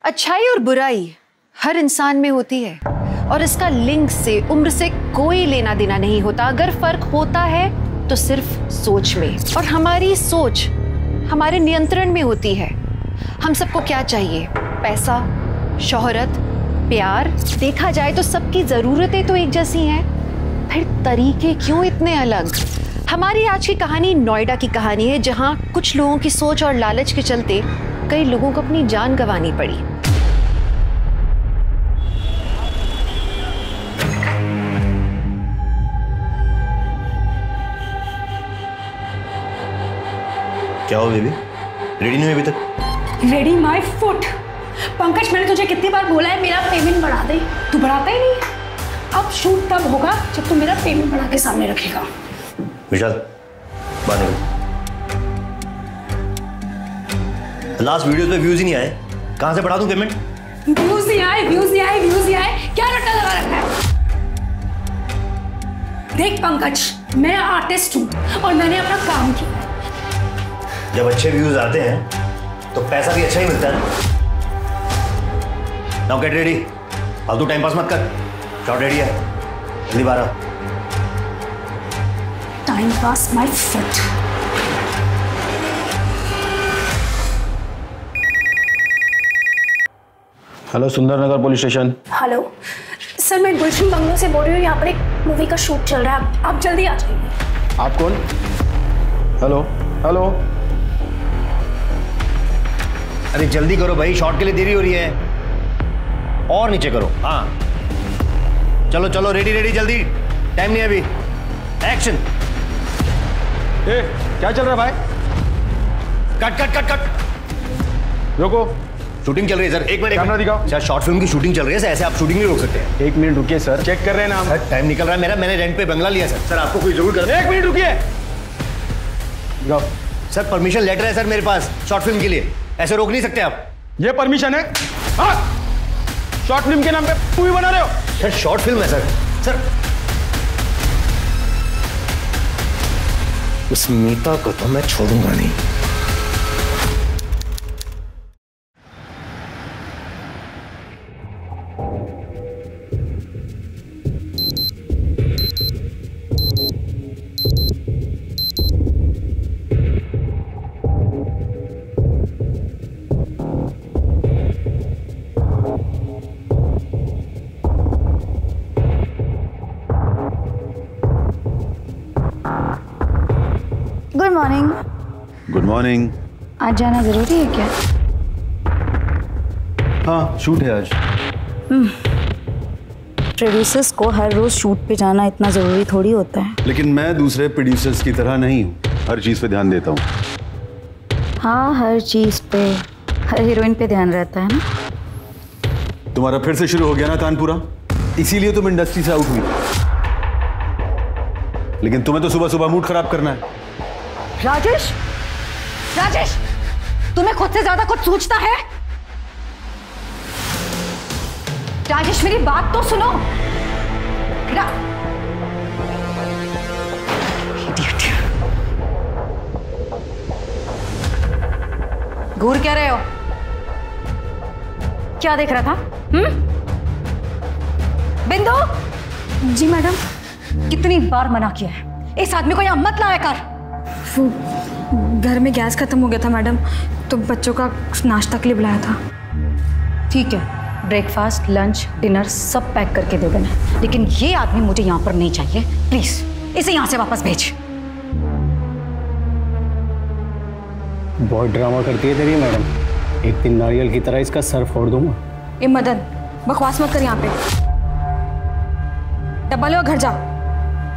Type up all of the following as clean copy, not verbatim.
अच्छाई और बुराई हर इंसान में होती है और इसका लिंग से, उम्र से कोई लेना देना नहीं होता। अगर फर्क होता है तो सिर्फ सोच में, और हमारी सोच हमारे नियंत्रण में होती है। हम सबको क्या चाहिए? पैसा, शोहरत, प्यार। देखा जाए तो सबकी जरूरतें तो एक जैसी हैं, फिर तरीके क्यों इतने अलग? हमारी आज की कहानी नोएडा की कहानी है, जहां कुछ लोगों की सोच और लालच के चलते कई लोगों को अपनी जान गंवानी पड़ी। क्या हो बेबी, रेडी नहीं हुई अभी तक? Ready my foot. पंकज, मैंने तुझे कितनी बार बोला है मेरा पेमेंट बढ़ा दे, तू बढ़ाता ही नहीं। अब शूट तब होगा जब तू मेरा पेमेंट बढ़ा के सामने रखेगा। विशाल, बाहर निकल। लास्ट वीडियो पे व्यूज ही नहीं आए, कहां से बढ़ा दूं पेमेंट? व्यूज नहीं आए, व्यूज नहीं आए, व्यूज नहीं आए, क्या रट्टा लगा रखा है? देख पंकज, मैं आर्टिस्ट हूं और मैंने अपना काम किया। जब अच्छे व्यूज आते हैं तो पैसा भी अच्छा ही मिलता है। नाउ गेट रेडी, फालतू टाइम पास मत कर। शॉट रेडी है, जल्दी बाहर आ। Time pass my foot. Hello, Sundarnagar police station. Hello sir, मैं गुलशन बंगलो से बोल रही हूँ। यहाँ पर एक मूवी का शूट चल रहा है, आप जल्दी आ जाइए। आप कौन? Hello hello. अरे जल्दी करो भाई, शॉट के लिए देरी हो रही है। और नीचे करो। हाँ चलो चलो, रेडी रेडी, जल्दी, टाइम नहीं है अभी। एक्शन। क्या चल रहा है भाई? Cut cut cut cut. रुको, शूटिंग चल रही है सर। एक मिनट, कैमरा दिखाओ। सर शॉर्ट फिल्म की शूटिंग चल रही है सर, ऐसे आप शूटिंग नहीं रोक सकते। एक मिनट रुकिए सर, चेक कर रहे हैं ना हम। सर टाइम निकल रहा है मेरा, मैंने रेंट पे बंगला लिया सर। सर आपको कोई जरूर कर। एक मिनट रुकिए। सर परमिशन लेटर है सर मेरे पास शॉर्ट फिल्म के लिए, ऐसे रोक नहीं सकते आप। ये परमिशन है? शॉर्ट फिल्म के नाम पे मूवी बना रहे हो? सर शॉर्ट फिल्म है सर। सर उस मीता को तो मैं छोड़ूंगा नहीं। Good morning. Good morning. आज जाना जरूरी है क्या? हाँ, शूट है आज। प्रोड्यूसर्स को हर रोज शूट पे जाना इतना जरूरी थोड़ी होता है। लेकिन मैं दूसरे प्रोड्यूसर्स की तरह नहीं हूँ, हर चीज पे ध्यान देता हूँ। हाँ, हर चीज पे, हर हीरोइन पे ध्यान रहता है ना। तुम्हारा फिर से शुरू हो गया ना तानपुरा, इसीलिए तुम इंडस्ट्री से आउट हुई। लेकिन तुम्हें तो सुबह सुबह मूड खराब करना है। राजेश, राजेश, तुम्हें खुद से ज्यादा कुछ सोचता है? राजेश, मेरी बात तो सुनो। घूर क्या रहे हो? क्या देख रहा था? बिंदु। जी मैडम। कितनी बार मना किया है, इस आदमी को यहां मत लाया कर। वो घर में गैस खत्म हो गया था मैडम, तो बच्चों का नाश्ता के लिए बुलाया था। ठीक है, ब्रेकफास्ट, लंच, डिनर सब पैक करके दे देना, लेकिन ये आदमी मुझे यहाँ पर नहीं चाहिए। प्लीज इसे यहाँ से वापस भेज। बहुत ड्रामा करती है तेरी मैडम, एक दिन नारियल की तरह इसका सर फोड़ दूंगा। ए मदन, बकवास मत कर यहाँ पे। डब्बा ले और घर जा।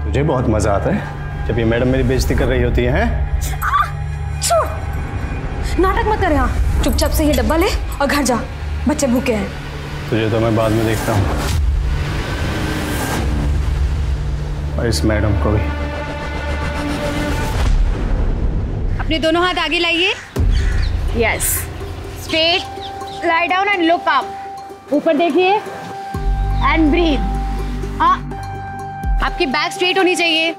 तुझे बहुत मजा आता है जब ये मैडम मेरी बेइज्जती कर रही होती है। छोड़, नाटक मत कर यहाँ। चुपचाप से ये डब्बा ले और घर जा, बच्चे भूखे हैं। तुझे तो मैं बाद में देखता हूँ, और इस मैडम को भी। अपने दोनों हाथ आगे लाइए। Yes, straight, lie down and look up. ऊपर देखिए एंड ब्रीथ। हाँ, आपकी बैक स्ट्रेट होनी चाहिए।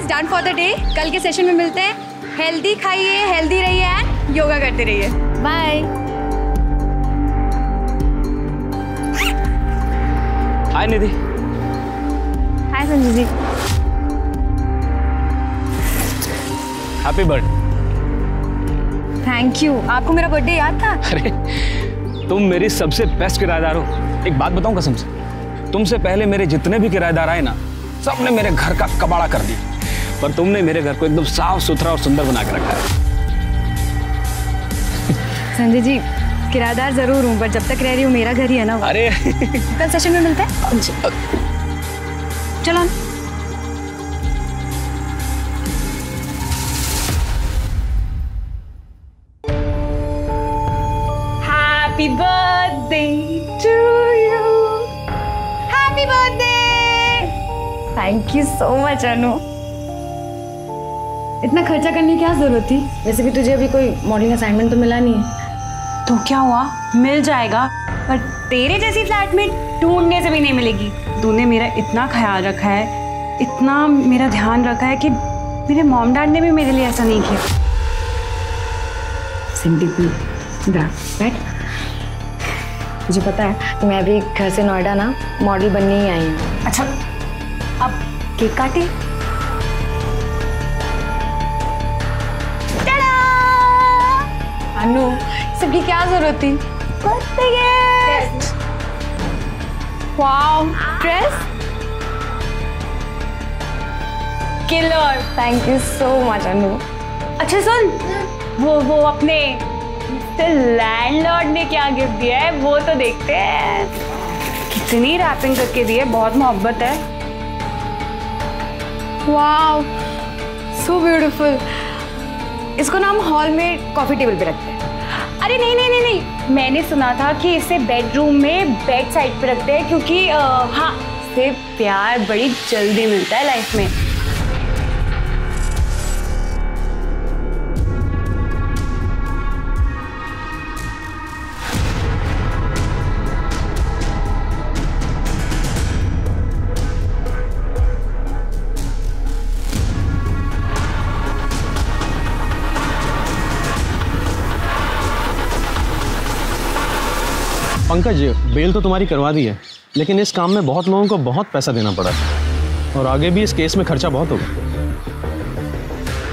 Guys, done for the day. कल के सेशन में मिलते हैं। हेल्दी खाइए, हेल्दी रहिए एंड योगा करते रहिए। Bye. Hi Nidhi. Hi Sanjay ji. Happy birthday. Thank you. आपको मेरा बर्थडे याद था? अरे तुम मेरी सबसे बेस्ट किराएदार हो। एक बात बताऊं कसम से, तुमसे पहले मेरे जितने भी किराएदार आए ना, सबने मेरे घर का कबाड़ा कर दिया, पर तुमने मेरे घर को एकदम साफ सुथरा और सुंदर बना के रखा है। संजय जी, किराएदार जरूर हूँ, पर जब तक रह रही हूँ मेरा घर ही है ना। अरे कल सेशन में मिलते हैं। चलो। Happy birthday to you. Happy birthday. Thank you so much अनु। इतना खर्चा करने की क्या जरूरत थी? वैसे भी तुझे अभी कोई मॉडलिंग असाइनमेंट तो मिला नहीं है। तो क्या हुआ, मिल जाएगा, पर तेरे जैसी फ्लैटमेट ढूंढने से भी नहीं मिलेगी। तूने मेरा इतना ख्याल रखा है, इतना मेरा ध्यान रखा है कि मेरे मॉम डैड ने भी मेरे लिए ऐसा नहीं किया। सिंपली बैठ। मुझे पता है मैं अभी घर से नोएडा ना मॉडल बनने ही आई हूँ। अच्छा, अब केक काटे। अनु, सबकी क्या जरूरत थी? Birthday gift. Wow, dress killer. Thank you so much Anu. अच्छा सुन, वो अपने लैंडलॉर्ड ने क्या गिफ्ट दिया है वो तो देखते हैं। कितनी रैपिंग करके दी है, बहुत मोहब्बत है। Wow, so beautiful. इसको ना हम हॉल में कॉफी टेबल पे रखते हैं। अरे नहीं नहीं नहीं नहीं, मैंने सुना था कि इसे बेडरूम में बेड साइड पे रखते हैं, क्योंकि हाँ, इससे प्यार बड़ी जल्दी मिलता है लाइफ में। पंकज, बेल तो तुम्हारी करवा दी है, लेकिन इस काम में बहुत लोगों को बहुत पैसा देना पड़ा और आगे भी इस केस में खर्चा बहुत होगा।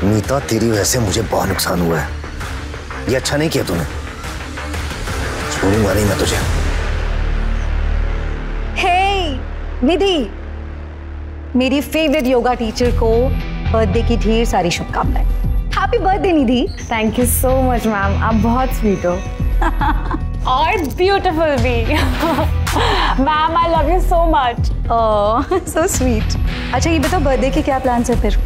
नीता, तेरी वजह से मुझे बहुत नुकसान हुआ है। ये अच्छा नहीं किया तूने। छोड़ूंगा नहीं मैं तुझे। हे निधि, मेरी फेवरेट योगा टीचर को बर्थडे की ढेर सारी शुभकामनाएं। Happy birthday Nidhi. Thank you so much ma'am, आप बहुत स्वीट हो। और ब्यूटीफुल भी। Ma'am, I love you so much. So sweet. अच्छा ये बताओ, बर्थडे के क्या प्लान्स है फिर?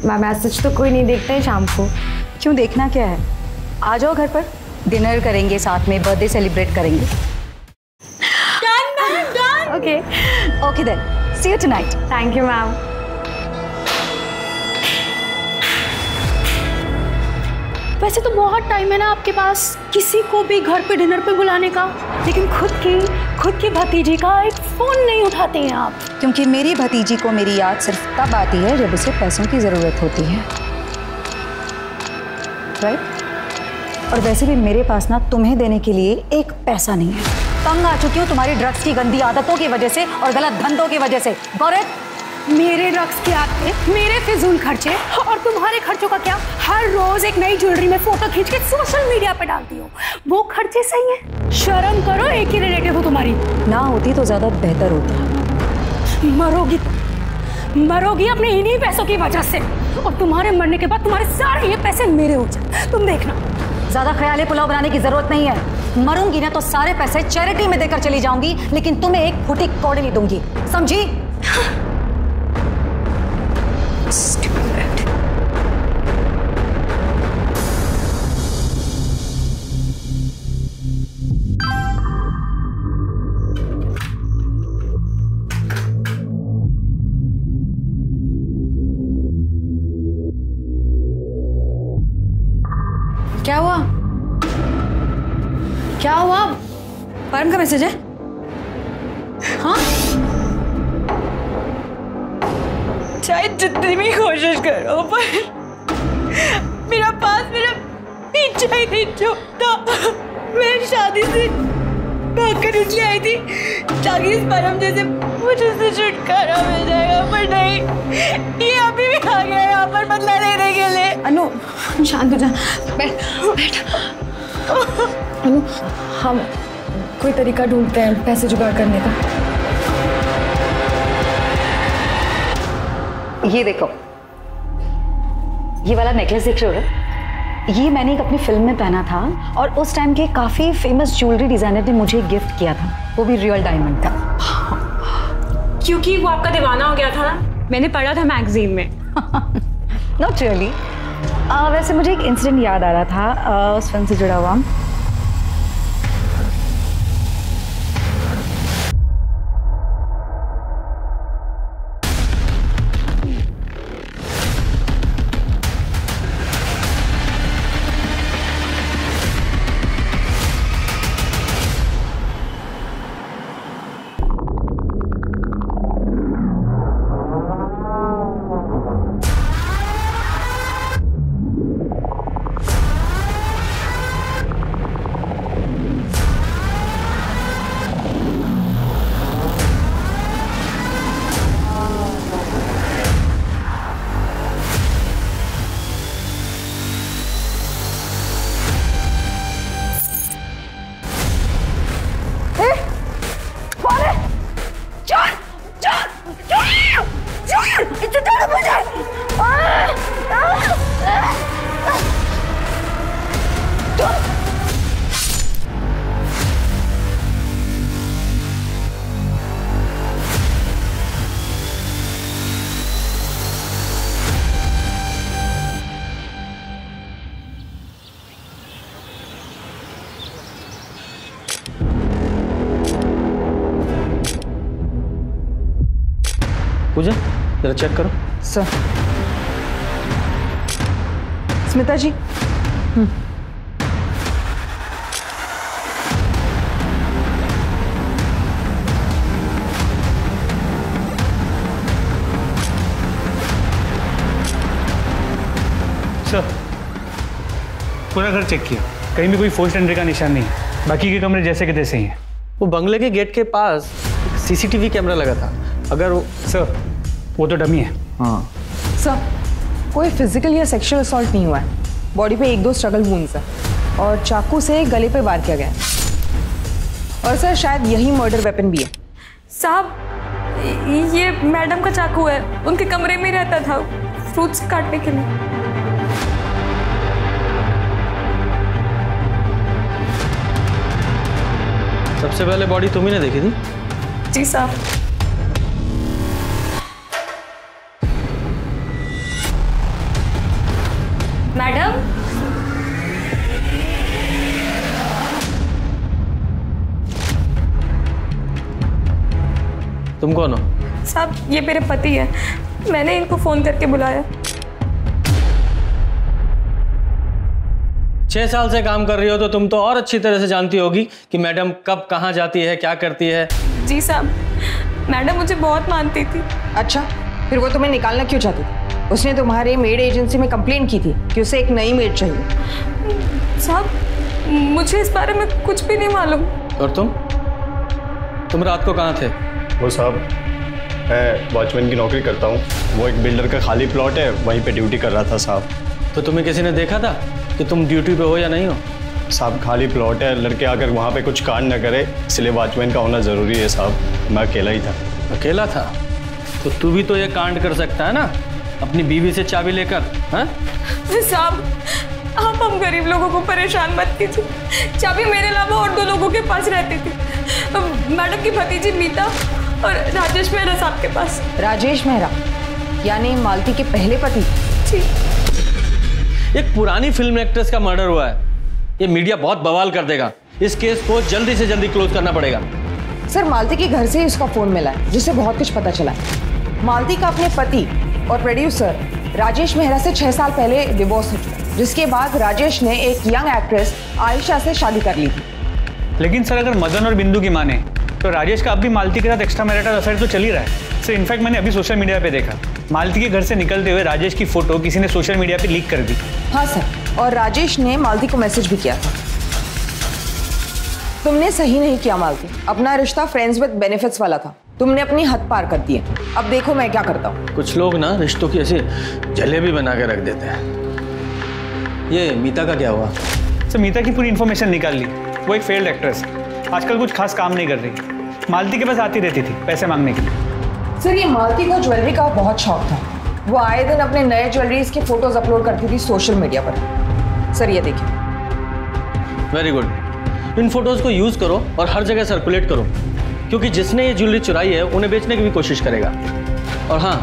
मैम, आज सच तो कोई नहीं देखते हैं शाम को। क्यों, देखना क्या है? आ जाओ घर पर, डिनर करेंगे साथ में, बर्थडे सेलिब्रेट करेंगे। Done. Okay okay then, see you tonight. Thank you ma'am. वैसे तो बहुत टाइम है ना आपके पास किसी को भी घर पे डिनर पे बुलाने का, लेकिन खुद की भतीजी का एक फोन नहीं उठाते हैं आप। क्योंकि मेरी भतीजी को मेरी याद सिर्फ तब आती है जब उसे पैसों की जरूरत होती है, राइट? और वैसे भी मेरे पास ना तुम्हें देने के लिए एक पैसा नहीं है। तंग आ चुकी हूँ तुम्हारी ड्रग्स की गंदी आदतों की वजह से और गलत धंधों की वजह से। गौरव, मेरे रक्स की आदतें, मेरे फिजूल खर्चे और तुम्हारे खर्चों का क्या? हर रोज एक नई ज्वेलरी में फोटो खींच के सोशल मीडिया पे डालती हो, वो खर्चे सही हैं? शर्म करो, एक ही रिलेटिव हो तुम्हारी। ना होती तो ज्यादा बेहतर होता। मरोगी अपने इन्हीं पैसों की वजह से, और तुम्हारे मरने के बाद तुम्हारे सारे ये पैसे मेरे हो जाए। तुम देखना। ज्यादा ख्याली पुलाव बनाने की जरूरत नहीं है। मरूंगी ना तो सारे पैसे चैरिटी में देकर चली जाऊंगी, लेकिन तुम्हें एक फुटी कौड़ी नहीं दूंगी, समझी? क्या हुआ? क्या हुआ? परम का मैसेज है? हाँ चाहे जितनी भी कोशिश करो पर मेरा पास मेरा पीछा ही नहीं छूटता। मैं शादी से भागकर इसलिए आई थी ताकि इस परम जैसे मुझे से छुटकारा मिल जाएगा, पर नहीं, ये अभी भी आ गया यहाँ पर बदला लेने के लिए। अनु शांत हो जा, बैठ बैठ। अनु हम कोई तरीका ढूंढते हैं पैसे जुगाड़ करने का। ये देखो, ये वाला नेकलेस देख रहे हो? ये मैंने एक अपनी फिल्म में पहना था और उस टाइम के काफी फेमस ज्वेलरी डिजाइनर ने मुझे गिफ्ट किया था, वो भी रियल डायमंड का। क्योंकि वो आपका दीवाना हो गया था ना, मैंने पढ़ा था मैगजीन में। Not really. वैसे मुझे एक इंसिडेंट याद आ रहा था उस फिल्म से जुड़ा हुआ। पूजा जरा चेक करो। सर। स्मिता जी। सर पूरा घर चेक किया, कहीं भी कोई फोर्स्ड एंट्री का निशान नहीं है, बाकी के कमरे जैसे के तैसे ही हैं। वो बंगले के गेट के पास सीसीटीवी कैमरा लगा था, अगर वो सर वो तो डमी है। हाँ सर कोई फिजिकल या सेक्सुअल असॉल्ट नहीं हुआ है, बॉडी पे 1-2 स्ट्रगल वुंड्स है और चाकू से गले पे वार किया गया है। और सर शायद यही मर्डर वेपन भी है। साहब ये मैडम का चाकू है, उनके कमरे में रहता था फ्रूट्स काटने के लिए। सबसे पहले बॉडी तुम ही ने देखी थी? जी साहब। मैडम तुम कौन हो? साहब ये मेरे पति है, मैंने इनको फोन करके बुलाया। 6 साल से काम कर रही हो तो तुम तो और अच्छी तरह से जानती होगी कि मैडम कब कहाँ जाती है, क्या करती है। जी साहब, मैडम मुझे बहुत मानती थी। अच्छा, फिर वो तुम्हें निकालना क्यों चाहती थी? उसने तुम्हारे मेड एजेंसी में कंप्लेंट की थी कि उसे एक नई मेड चाहिए। साहब मुझे इस बारे में कुछ भी नहीं मालूम। और तुम रात को कहाँ थे? वो साहब मैं वॉचमैन की नौकरी करता हूँ, वो एक बिल्डर का खाली प्लॉट है वहीं पे ड्यूटी कर रहा था साहब। तो तुम्हें किसी ने देखा था कि तुम ड्यूटी पे हो या नहीं हो? साहब खाली प्लॉट है, लड़के आकर वहाँ पे कुछ कांड न करे, इसलिए वॉचमैन का होना ज़रूरी है साहब। मैं अकेला ही था। अकेला था? तो तू भी तो ये कांड कर सकता है ना, अपनी बीवी से चाबी लेकर। हाँ साहब आप हम गरीब लोगों को परेशान मत कीजिए, चाबी मेरे अलावा और 2 लोगों के पास रहती थी, मैडम की भतीजी मीता और राजेश मेहरा साहब के पास। राजेश मेहरा यानी मालती के पहले पति? जी। एक पुरानी फिल्म एक्ट्रेस का मर्डर हुआ है, ये मीडिया बहुत बवाल कर देगा। इस केस को जल्दी से जल्दी क्लोज करना पड़ेगा। सर मालती के घर से ही उसका फोन मिला है जिससे बहुत कुछ पता चला है। मालती का अपने पति और प्रोड्यूसर राजेश मेहरा से 6 साल पहले डिवोर्स हो चुका, जिसके बाद राजेश ने एक यंग एक्ट्रेस आयशा से शादी कर ली थी। लेकिन सर अगर मदन और बिंदु की माने तो राजेश का अब भी मालती के साथ एक्स्ट्रा मैरिटल अफेयर तो चल ही रहा है सर। इनफैक्ट मैंने अभी सोशल मीडिया पे देखा, मालती के घर से निकलते हुए राजेश की फोटो किसी ने सोशल मीडिया पे लीक कर दी। हाँ सर, और राजेश ने मालती को मैसेज भी किया था। तुमने सही नहीं किया मालती, अपना रिश्ता फ्रेंड्स विद बेनिफिट्स वाला था, तुमने अपनी हद पार कर दी है। अब देखो मैं क्या करता हूँ। कुछ लोग ना रिश्तों की ऐसी जलेबी बना के रख देते हैं। ये मीता का क्या हुआ? सर मीता की पूरी इन्फॉर्मेशन निकाल ली, वो एक फेल्ड एक्ट्रेस है, आजकल कुछ खास काम नहीं कर रही, मालती के पास आती रहती थी पैसे मांगने के लिए। सर ये मालती को ज्वेलरी का बहुत शौक था, वो आए दिन अपने नए ज्वेलरीज के फोटोज अपलोड करती थी सोशल मीडिया पर। सर ये देखिए। वेरी गुड, इन फोटोज को यूज करो और हर जगह सर्कुलेट करो, क्योंकि जिसने ये ज्वेलरी चुराई है उन्हें बेचने की भी कोशिश करेगा। और हाँ,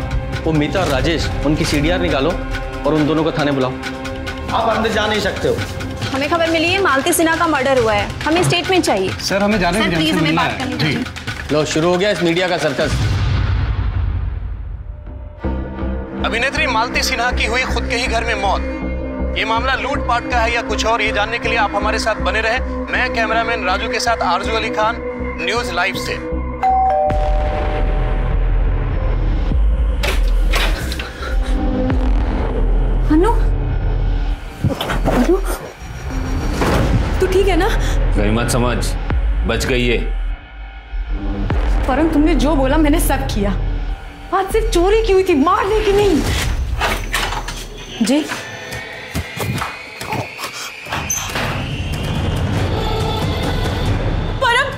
वो मीता और राजेश, उनकी CDR निकालो और उन दोनों को थाने बुलाओ। आप अंदर जा नहीं सकते हो। हमें खबर मिली है मालती सिन्हा का मर्डर हुआ है, हमें स्टेटमेंट चाहिए। सर हमें जाने सर प्लीज हमें बात करनी चाहिए। लो शुरू हो गया इस मीडिया का सर्कस। अभिनेत्री मालती सिन्हा की हुई खुद के ही घर में मौत। ये मामला लूटपाट का है या कुछ और, ये जानने के लिए आप हमारे साथ बने रहे। मैं कैमरामैन राजू के साथ आरजू अली खान, न्यूज लाइव से। अनु, अनु, तू ठीक है ना? गई मत समझ, बच गई है। परम तुमने जो बोला मैंने सब किया। आज सिर्फ चोरी की हुई थी, मारने की नहीं। जी परम,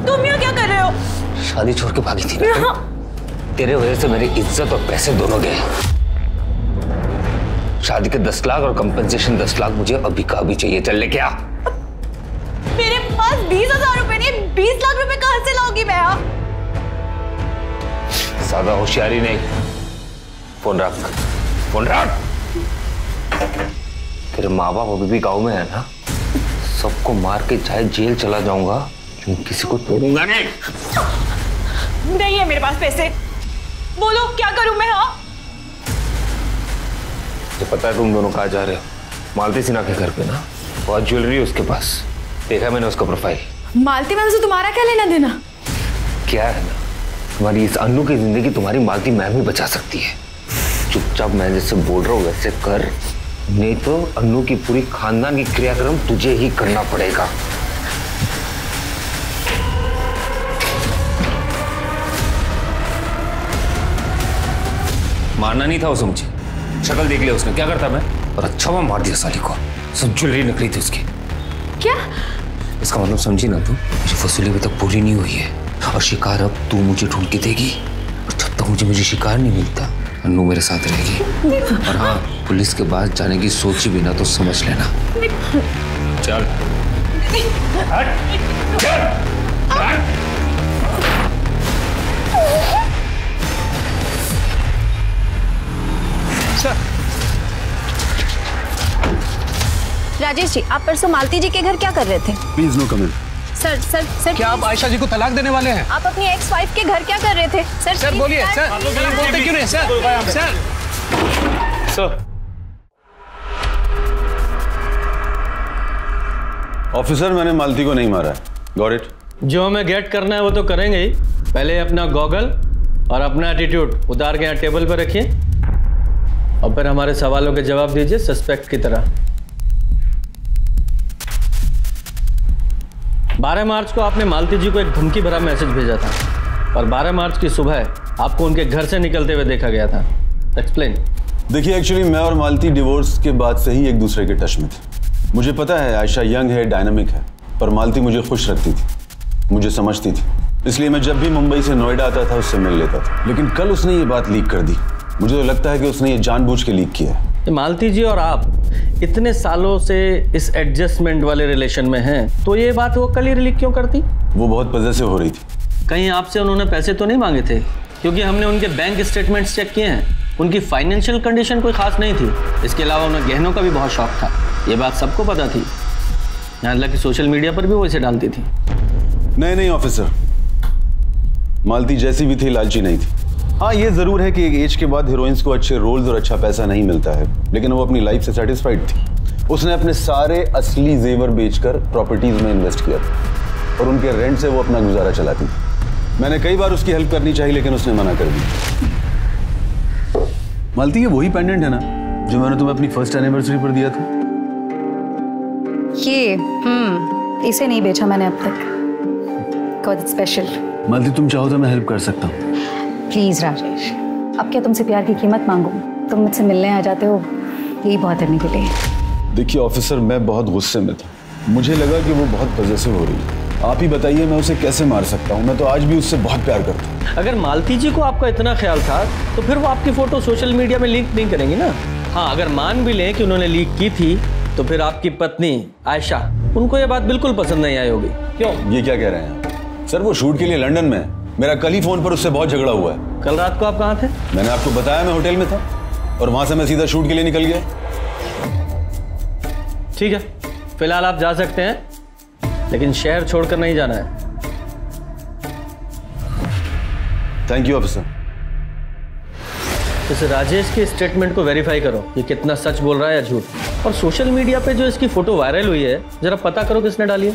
तुम यहाँ क्या कर रहे हो? शादी छोड़ के भागी थी ना, तेरे वजह से मेरी इज्जत और पैसे दोनों गए। शादी के 10 लाख और कंपनसेशन 10 लाख मुझे अभी का अभी चाहिए। चल ले क्या? मेरे पास 20,000 रुपए नहीं, 20 लाख रुपए कहां से लाऊंगी मैं? ज्यादा होशियारी नहीं, फोन रख, फोन रख। तेरे माँ बाप अभी भी गांव में है ना, सबको मार के चाहे जेल चला जाऊंगा, किसी को तोड़ूंगा नहीं। नहीं है मेरे पास पैसे, बोलो क्या करूं मैं? हाँ तो पता है तुम दोनों कहाँ जा रहे हो? मालती सिन्हा के घर पे ना, बहुत ज्वेलरी है उसके पास, देखा मैंने उसका प्रोफाइल। मालती मैम से तुम्हारा क्या लेना देना? क्या है ना, तुम्हारी इस अन्नू की जिंदगी तुम्हारी मालती मैम ही बचा सकती है। चुपचाप मैं जैसे बोल रहा हूँ वैसे कर, नहीं तो अन्नू की पूरी खानदान की क्रियाक्रम तुझे ही करना पड़ेगा। मारना नहीं था उसे मुझे, शक्ल देख लिया उसने, क्या करता मैं? और अच्छा मैं मार दिया साली को, सब ज्वेलरी निकली थी उसकी। क्या? इसका मतलब समझी ना तू, मुझे वसूली अभी तक पूरी नहीं हुई है और शिकार अब तू मुझे ढूंढ के देगी, और जब तक मुझे शिकार नहीं मिलता अन्नू मेरे साथ रहेगी। और हाँ, पुलिस के पास जाने की सोची भी ना तो समझ लेना। चल राजेश जी, आप परसों मालती जी के घर क्या कर रहे थे? Please no comment. Sir sir sir, क्या आप आयशा जी को तलाक देने वाले हैं? आप अपनी एक्स वाइफ के घर क्या कर रहे थे? सर सर बोलिए सर, बोलते क्यों नहीं सर? सर ऑफिसर, मैंने मालती को नहीं मारा है। Got it? जो हमें गेट करना है वो तो करेंगे ही। पहले अपना गॉगल और अपना एटीट्यूड उतार के यहाँ टेबल पर रखिए और फिर हमारे सवालों के जवाब दीजिए सस्पेक्ट की तरह। 12 मार्च को आपने मालती जी को एक धमकी भरा मैसेज भेजा था और 12 मार्च की सुबह आपको उनके घर से निकलते हुए देखा गया था। एक्सप्लेन। देखिए, एक्चुअली मैं और मालती डिवोर्स के बाद से ही एक दूसरे के टच में थे। मुझे पता है आयशा यंग है, डायनामिक है, पर मालती मुझे खुश रखती थी, मुझे समझती थी, इसलिए मैं जब भी मुंबई से नोएडा आता था उससे मिल लेता था। लेकिन कल उसने ये बात लीक कर दी। मुझे तो लगता है कि उसने ये जानबूझ के लीक किया है। मालती जी और आप इतने सालों से इस एडजस्टमेंट वाले रिलेशन में हैं, तो ये बात वो कल ही लीक क्यों करती? वो बहुत पॉजेसिव हो रही थी। कहीं आपसे उन्होंने पैसे तो नहीं मांगे थे? क्योंकि हमने उनके बैंक स्टेटमेंट्स चेक किए हैं, उनकी फाइनेंशियल कंडीशन कोई खास नहीं थी। इसके अलावा उन्हें गहनों का भी बहुत शौक था, ये बात सबको पता थी। हालांकि सोशल मीडिया पर भी वो इसे डालती थी। नहीं ऑफिसर, मालती जैसी भी थी लालची नहीं थी। हाँ, ये जरूर है कि एक एज के बाद हीरोइंस को अच्छे रोल्स और अच्छा पैसा नहीं मिलता है, लेकिन वो अपनी लाइफ से सेटिस्फाइड थी। उसने अपने सारे असली जेवर बेचकर प्रॉपर्टीज में इन्वेस्ट किया था। और उनके रेंट से वो अपना गुजारा चलाती थी। मैंने कई बार उसकी हेल्प करनी चाहिए लेकिन उसने मना कर दी। मालती, ये वही पेंडेंट है ना जो मैंने तुम्हें अपनी फर्स्ट एनिवर्सरी पर दिया था? ये इसे नहीं बेचा मैंने अब तक। God, it's special। मालती, तुम चाहो तो मैं हेल्प कर सकता हूँ। प्लीज राजेश, अब क्या तुमसे प्यार की कीमत मांगू? तुम मुझसे मिलने आ जाते हो, यही बहुत है मेरे लिए। देखिए ऑफिसर, मैं बहुत गुस्से में था। मुझे लगा कि वो बहुत पॉजेसिव हो रही है। आप ही बताइए मैं उसे कैसे मार सकता हूँ? मैं तो आज भी उससे बहुत प्यार करता हूँ। अगर मालती जी को आपका इतना ख्याल था तो फिर वो आपकी फोटो सोशल मीडिया में लीक नहीं करेंगी ना। हाँ, अगर मान भी लें कि उन्होंने लीक की थी तो फिर आपकी पत्नी आयशा, उनको ये बात बिल्कुल पसंद नहीं आई होगी। क्यों? ये क्या कह रहे हैं सर? वो शूट के लिए लंदन में है। मेरा कल ही फोन पर उससे बहुत झगड़ा हुआ है। कल रात को आप कहाँ थे? मैंने आपको बताया, मैं होटल में था और वहां से मैं सीधा शूट के लिए निकल गया। ठीक है, फिलहाल आप जा सकते हैं, लेकिन शहर छोड़कर नहीं जाना है। Thank you officer. इस राजेश के स्टेटमेंट को वेरीफाई करो, ये कितना सच बोल रहा है या झूठ। और सोशल मीडिया पे जो इसकी फोटो वायरल हुई है, जरा पता करो किसने डाली है,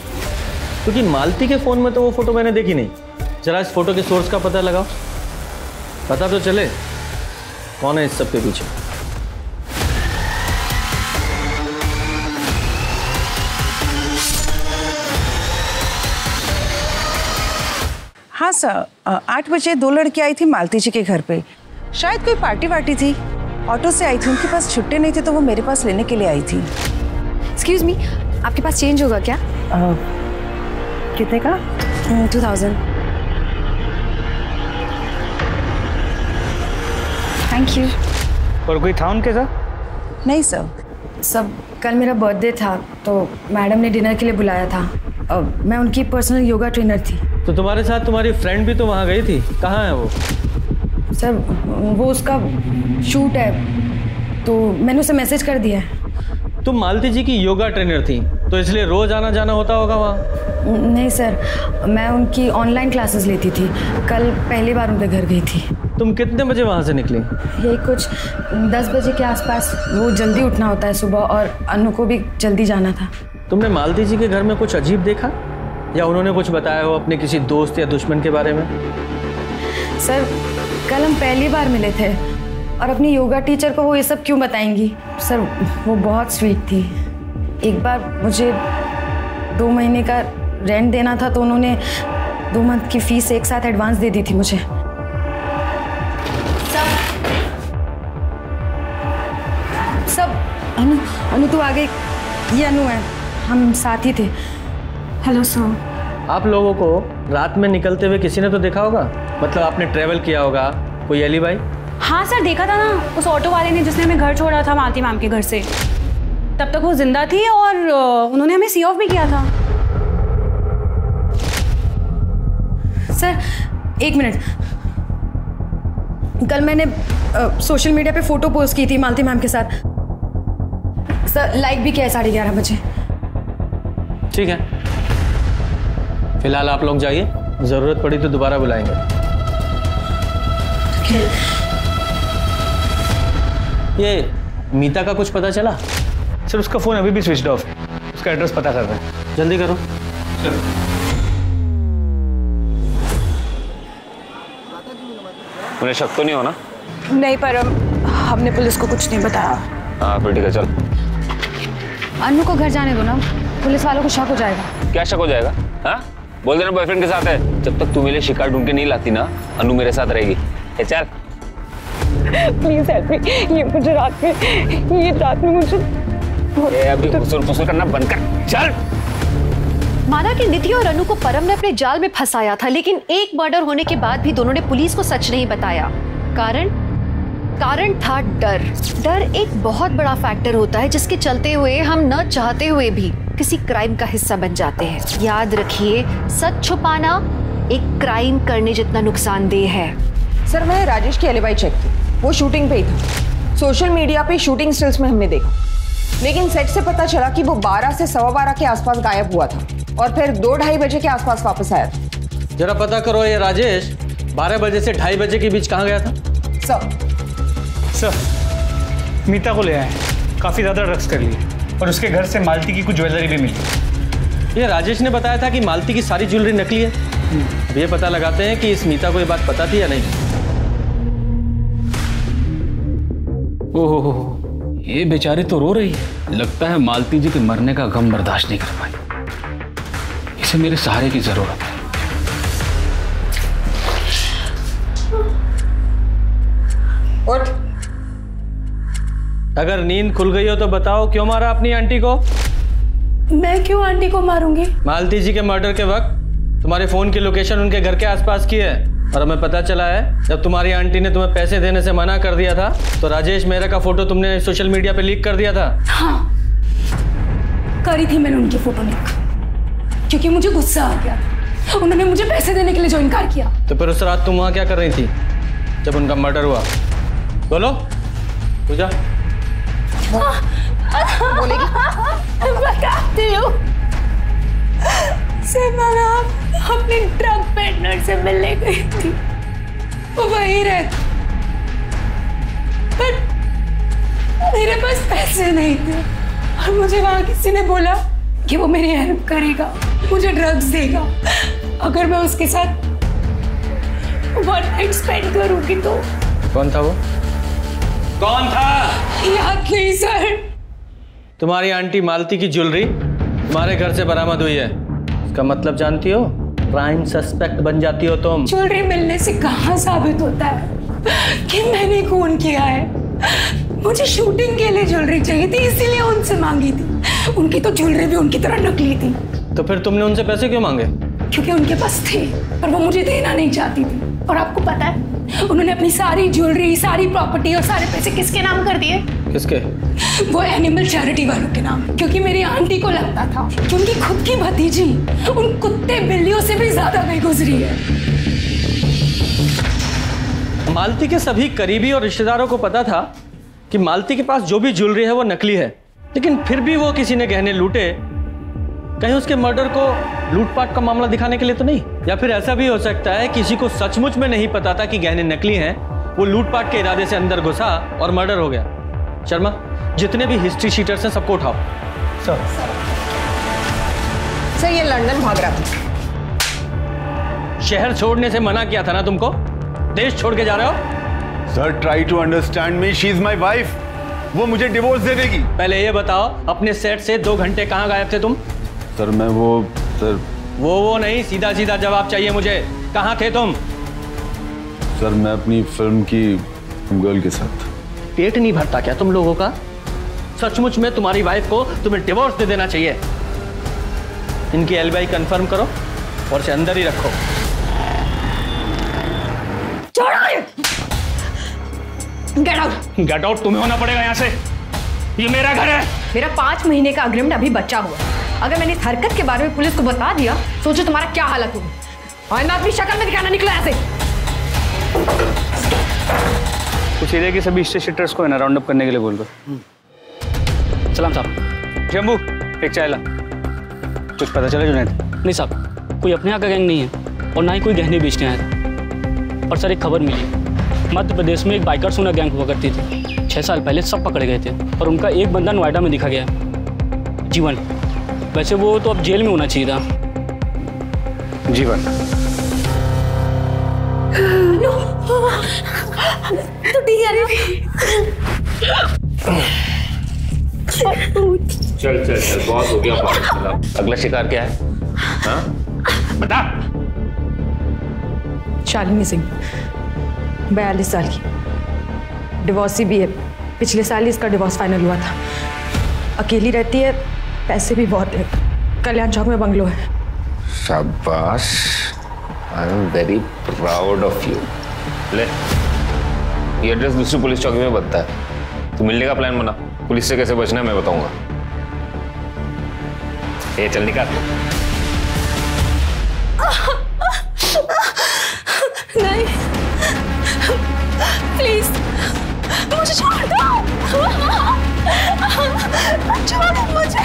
क्योंकि मालती के फोन में तो वो फोटो मैंने देखी नहीं। जरा इस फोटो के सोर्स का पता लगाओ, पता तो चले कौन है इस सब के पीछे। हाँ सर, 8 बजे 2 लड़की आई थी मालती जी के घर पे। शायद कोई पार्टी वार्टी थी, ऑटो से आई थी। उनके पास छुट्टे नहीं थे तो वो मेरे पास लेने के लिए आई थी। एक्सक्यूज मी, आपके पास चेंज होगा क्या? कितने का? 2000। Thank you. और कोई था उनके साथ? नहीं सर। सब कल मेरा बर्थडे था तो मैडम ने डिनर के लिए बुलाया था। मैं उनकी पर्सनल योगा ट्रेनर थी। तो तुम्हारे साथ तुम्हारी फ्रेंड भी तो वहाँ गई थी, कहाँ है वो? सर वो उसका शूट है तो मैंने उसे मैसेज कर दिया है। तुम मालती जी की योगा ट्रेनर थी तो इसलिए रोज आना जाना होता होगा वहाँ? नहीं सर, मैं उनकी ऑनलाइन क्लासेस लेती थी। कल पहली बार उनके घर गई थी। तुम कितने बजे वहाँ से निकली? यही कुछ 10 बजे के आसपास। वो जल्दी उठना होता है सुबह और अनु को भी जल्दी जाना था। तुमने मालती जी के घर में कुछ अजीब देखा या उन्होंने कुछ बताया हो अपने किसी दोस्त या दुश्मन के बारे में? सर कल हम पहली बार मिले थे और अपनी योगा टीचर को वो ये सब क्यों बताएंगी? सर वो बहुत स्वीट थी। एक बार मुझे 2 महीने का रेंट देना था तो उन्होंने 2 मंथ की फीस एक साथ एडवांस दे दी थी मुझे। सब अनु तू आ गई। ये अनु है, हम साथ ही थे। Hello sir. आप लोगों को रात में निकलते हुए किसी ने तो देखा होगा? मतलब आपने ट्रेवल किया होगा, कोई एलिबाई? हाँ सर, देखा था ना उस ऑटो वाले ने जिसने हमें घर छोड़ा था मालती मैम के घर से। तब तक वो जिंदा थी और उन्होंने हमें सी ऑफ भी किया था। सर 1 मिनट, कल मैंने सोशल मीडिया पे फोटो पोस्ट की थी मालती मैम के साथ। सर लाइक भी किया है 11:30 बजे। ठीक है, फिलहाल आप लोग जाइए, जरूरत पड़ी तो दोबारा बुलाएंगे। ये मीता का कुछ पता चला? सर उसका फोन अभी भी स्विच ऑफ है, उसका एड्रेस पता कर रहे हैं। जल्दी करो। उन्हें शक तो नहीं होना? नहीं, पर हमने पुलिस को कुछ नहीं बताया। हाँ फिर ठीक है, चल। अनु को घर जाने दो ना, पुलिस वालों को शक हो जाएगा। क्या शक हो जाएगा? हाँ बोल देना बॉयफ्रेंड के साथ है। जब तक तू मेरे शिकार ढूंढ के नहीं लाती ना, अनु मेरे साथ रहेगी। चल प्लीज हेल्प मी। ये मुझे रात में मुझे अभी कुसुर करना बंद कर। चल। माना कि निधि और अनु को परम ने अपने जाल में फंसाया था, लेकिन एक मर्डर होने के बाद भी दोनों ने पुलिस को सच नहीं बताया। कारण था डर। डर एक बहुत बड़ा फैक्टर होता है जिसके चलते हुए हम न चाहते हुए भी किसी क्राइम का हिस्सा बन जाते हैं। याद रखिए, सच छुपाना एक क्राइम करने जितना नुकसानदेह है। सर मैंने राजेश की एलिबाई चेक की, वो शूटिंग पे ही था। सोशल मीडिया पे शूटिंग स्टिल्स में हमने देखा, लेकिन सेट से पता चला कि वो 12 से 12:15 के आसपास गायब हुआ था और फिर 2-2:30 बजे के आसपास वापस आया था। जरा पता करो ये राजेश 12 बजे से 2:30 बजे के बीच कहाँ गया था? सर मीता को ले आए, काफी ज्यादा ड्रग्स कर लिए और उसके घर से मालती की कुछ ज्वेलरी भी मिली। ये राजेश ने बताया था कि मालती की सारी ज्वेलरी नकली है। अब ये पता लगाते हैं कि स्मिता को ये बात पता थी या नहीं। ओहो, ये बेचारी तो रो रही है। लगता है मालती जी के मरने का गम बर्दाश्त नहीं कर पाई। इसे मेरे सहारे की जरूरत है। उठ। अगर नींद खुल गई हो तो बताओ क्यों मारा अपनी आंटी को? मैं क्यों आंटी को मारूंगी? मालती जी के मर्डर के वक्त तुम्हारे फोन की लोकेशन उनके घर के आसपास की है और हमें पता चला है जब तुम्हारी आंटी ने तुम्हें पैसे देने से मना कर दिया था तो राजेश मेहरा का फोटो तुमने सोशल मीडिया पे लीक कर दिया था। हाँ, करी थी मैंने उनकी फोटो लीक क्योंकि मुझे गुस्सा आ गया। उन्होंने मुझे पैसे देने के लिए जो इनकार किया। तो फिर उस रात तुम वहां क्या कर रही थी जब उनका मर्डर हुआ? बोलो पूजा। बोलेगी? बताती हूँ। अपने ड्रग पेडलर से मिलने गई थी। वो वहीं रहती पर मेरे पास पैसे नहीं थे और मुझे वहां किसी ने बोला कि वो मेरी हेल्प करेगा, मुझे ड्रग्स देगा अगर मैं उसके साथ वन नाइट स्पेंड करूंगी तो। कौन था वो? कौन था? याद नहीं सर। तुम्हारी आंटी मालती की ज्वेलरी तुम्हारे घर से बरामद हुई है। इसका मतलब जानती हो? प्राइम सस्पेक्ट बन जाती हो तुम। ज्वेलरी मिलने से कहाँ साबित होता है कि मैंने खून किया है? मुझे शूटिंग के लिए ज्वेलरी चाहिए थी इसीलिए उनसे मांगी थी। उनकी तो ज्वेलरी भी उनकी तरह नकली थी। तो फिर तुमने उनसे पैसे क्यों मांगे? क्योंकि उनके पास थे पर वो मुझे देना नहीं चाहती थी। और आपको पता है उन्होंने अपनी सारी ज्वेलरी, सारी प्रॉपर्टी और सारे पैसे किसके नाम कर दिए? किसके? वो एनिमल चैरिटी वालों के नाम। क्योंकि मेरी आंटी को लगता था कि उनकी खुद की भतीजी उन कुत्ते बिल्लियों से भी ज्यादा बेगुजरी है। मालती के सभी करीबी और रिश्तेदारों को पता था कि मालती के पास जो भी ज्वेलरी है वो नकली है, लेकिन फिर भी वो किसी ने गहने लूटे। कहीं उसके मर्डर को लूटपाट का मामला दिखाने के लिए तो नहीं? या फिर ऐसा भी हो सकता है किसी को सचमुच में नहीं पता था कि गहने नकली हैं, वो लूटपाट के इरादे से अंदर घुसा और मर्डर हो गया। शर्मा, जितने भी हिस्ट्री शीटर्स हैं सबको उठाओ। सर ये लंदन भाग रहा था। शहर छोड़ने से मना किया था ना तुमको? देश छोड़ के जा रहे हो? Sir try to understand me, she is my wife. वो मुझे डिवोर्स दे देगी। पहले ये बताओ अपने सेट से 2 घंटे कहाँ गायब थे तुम? सर मैं वो नहीं, सीधा सीधा जवाब चाहिए मुझे। कहाँ थे तुम? सर मैं अपनी फिल्म की गर्ल के साथ। पेट नहीं भरता क्या तुम लोगों का? सचमुच में तुम्हारी वाइफ को तुम्हें डिवोर्स दे देना चाहिए। इनकी एलिबाई कंफर्म करो और इसे अंदर ही रखो। गेट आउट तुम्हें होना पड़ेगा यहाँ से। ये मेरा घर है। मेरा 5 महीने का अग्रीमेंट अभी बचा हुआ। अगर मैंने इस हरकत के बारे में पुलिस को बता दिया, सोचो तुम्हारा क्या हालत होगी। और मैं अपनी शक्ल में दिखाना निकला ऐसे। कुछ एरिया के सभी स्टेशनर्स को है ना राउंड अप करने के लिए बोल दो। सलाम साहब। शंभू एक चाय ला। कुछ पता चला जुनैद? नहीं साहब, कोई अपने यहाँ का गैंग नहीं है और ना ही कोई गहने बेचने आया था। और सर एक खबर मिली, मध्य प्रदेश में एक बाइकर सोना गैंग हुआ करती थी। 6 साल पहले सब पकड़े गए थे और उनका एक बंदा नोएडा में दिखा गया, जीवन। वैसे वो तो अब जेल में होना चाहिए था। जीवन तो ठीक है। चल चल चल, बहुत हो गया। अगला शिकार क्या है? हाँ बता। शालिनी सिंह, 42 साल की, डिवोर्सी भी है। पिछले साल ही इसका डिवोर्स फाइनल हुआ था। अकेली रहती है, पैसे भी बहुत है। कल्याण चौक में बंगलो है। शाबाश, I am very proud of you. ले, ये एड्रेस दूसरी पुलिस चौकी में बनता है। तू मिलने का प्लान बना। पुलिस से कैसे बचना है मैं बताऊंगा। ये चल निकाल। नहीं प्लीज मुझे छोड़ दो। छोड़ दो मुझे।